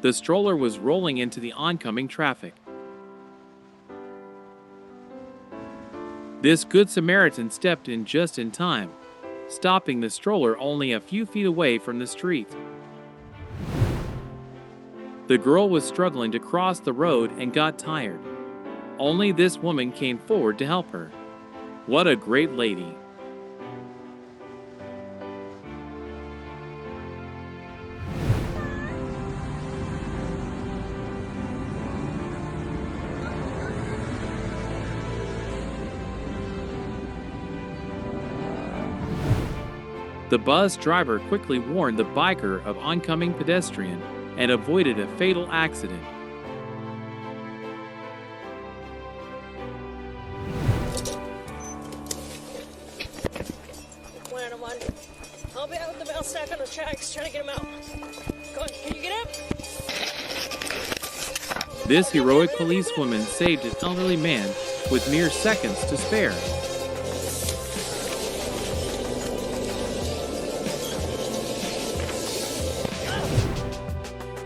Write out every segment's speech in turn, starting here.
The stroller was rolling into the oncoming traffic. This Good Samaritan stepped in just in time, stopping the stroller only a few feet away from the street. The girl was struggling to cross the road and got tired. Only this woman came forward to help her. What a great lady! The bus driver quickly warned the biker of oncoming pedestrian and avoided a fatal accident. One. I'll be out with the bell stack on the tracks trying to get him out. Go on, can you get up? This heroic policewoman saved an elderly man with mere seconds to spare.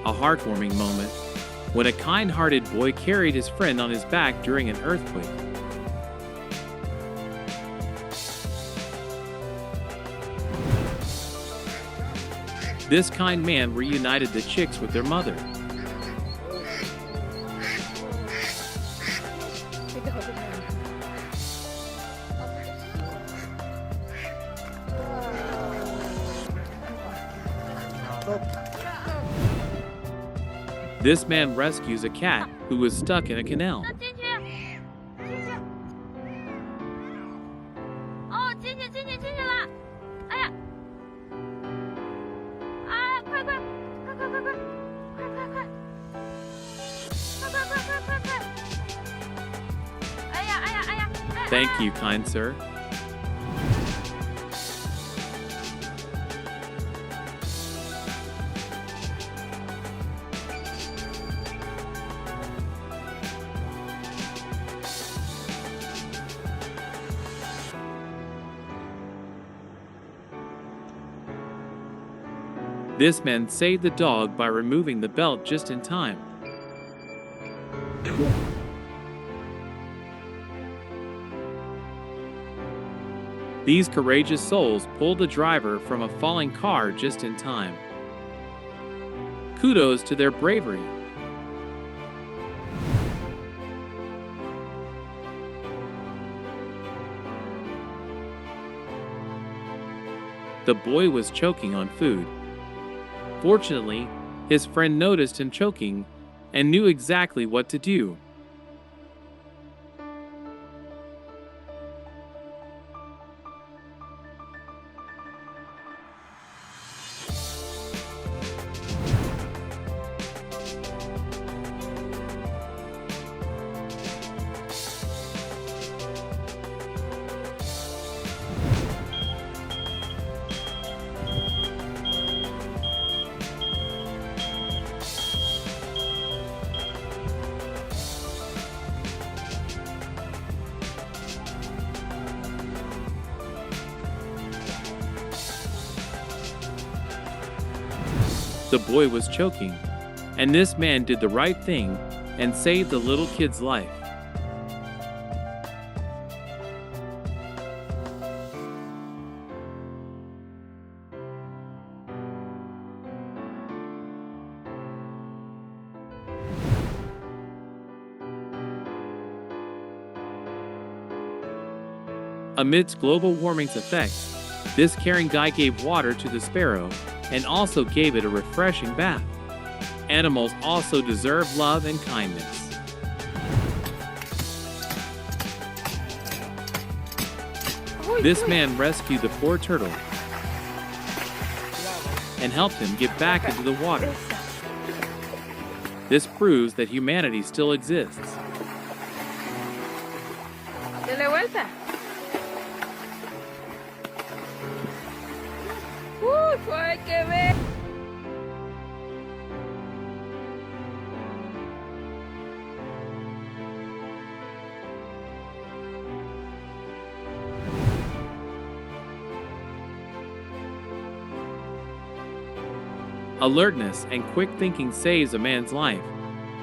A heartwarming moment when a kind-hearted boy carried his friend on his back during an earthquake. This kind man reunited the chicks with their mother. This man rescues a cat who was stuck in a canal. Thank you, kind sir. This man saved the dog by removing the belt just in time. These courageous souls pulled the driver from a falling car just in time. Kudos to their bravery. The boy was choking on food. Fortunately, his friend noticed him choking and knew exactly what to do. The boy was choking, and this man did the right thing and saved the little kid's life. Amidst global warming's effects, this caring guy gave water to the sparrow and also gave it a refreshing bath. Animals also deserve love and kindness. This man rescued the poor turtle and helped him get back into the water. This proves that humanity still exists. Dale vuelta. Hay que ver. Alertness and quick thinking saves a man's life,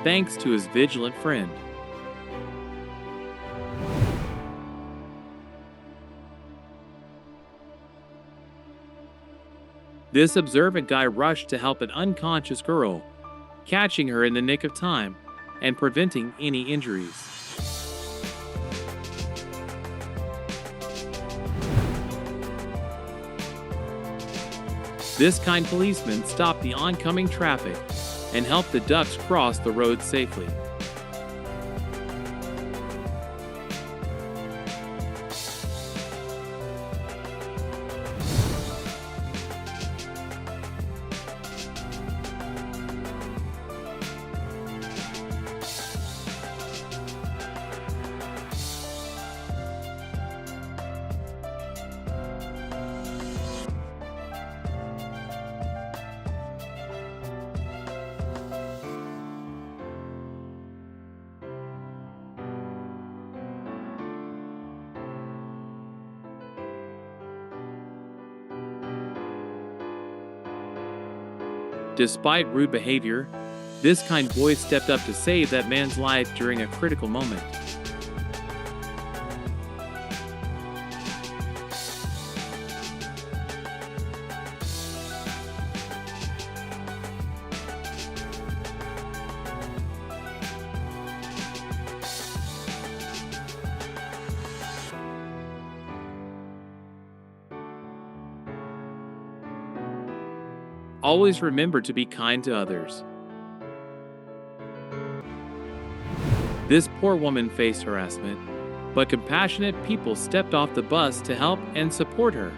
thanks to his vigilant friend. This observant guy rushed to help an unconscious girl, catching her in the nick of time and preventing any injuries. This kind policeman stopped the oncoming traffic and helped the ducks cross the road safely. Despite rude behavior, this kind boy stepped up to save that man's life during a critical moment. Always remember to be kind to others. This poor woman faced harassment, but compassionate people stepped off the bus to help and support her.